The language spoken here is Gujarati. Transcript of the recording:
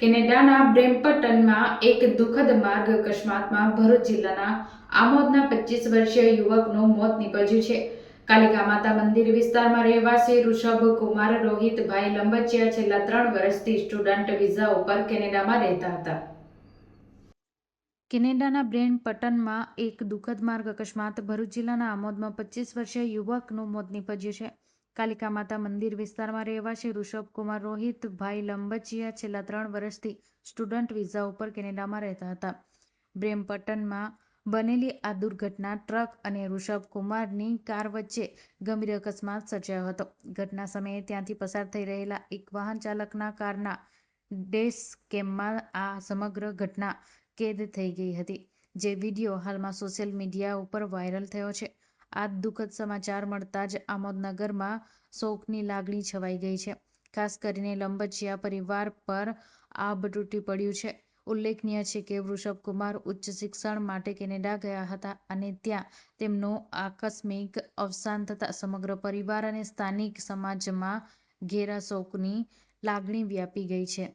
કેનેડાના બ્રેમ્પટનમાં એક દુઃખદ માર્ગ અકસ્માતમાં ભરૂચ જિલ્લાના આમોદના 25 વર્ષીય યુવકનું મોત નીપજ્યું છે. કાલિકા માતા મંદિર વિસ્તારમાં રહેવાસી ઋષભ કુમાર રોહિતભાઈ લંબચિયા છેલ્લા 3 વર્ષથી સ્ટુડન્ટ વિઝા ઉપર કેનેડામાં રહેતા હતા. કેનેડાના બ્રેમ્પટનમાં એક દુઃખદ માર્ગ અકસ્માત ભરૂચ જિલ્લાના આમોદમાં 25 વર્ષીય યુવકનું મોત નીપજ્યું છે. કાલિકા માતા મંદિર વિસ્તારમાં રહેવાસી ઋષભકુમાર રોહિતભાઈ લંબચિયા છેલ્લા 3 વર્ષથી સ્ટુડન્ટ વિઝા ઉપર કેનેડામાં રહેતા હતા. બ્રેમ્પટનમાં બનેલી આ દુર્ઘટના ટ્રક અને ઋષભકુમારની કાર વચ્ચે ગંભીર અકસ્માત સર્જાયો હતો. ઘટના સમયે ત્યાંથી પસાર થઈ રહેલા એક વાહન ચાલકના કારના ડેશકેમમાં આ સમગ્ર ઘટના કેદ થઈ ગઈ હતી, જે વિડીયો હાલમાં સોશિયલ મીડિયા ઉપર વાયરલ થયો છે. આ દુઃખદ સમાચાર મળતા જ આમોદ નગરમાં શોકની લાગણી છવાઈ ગઈ છે. ખાસ કરીને લંબચિયા પરિવાર પર આભ તૂટી પડ્યું છે. ઉલ્લેખનીય છે કે ઋષભકુમાર ઉચ્ચ શિક્ષણ માટે કેનેડા ગયા હતા અને ત્યાં તેમનું આકસ્મિક અવસાન થતાં સમગ્ર પરિવાર અને સ્થાનિક સમાજમાં ઘેરા શોકની લાગણી વ્યાપી ગઈ છે.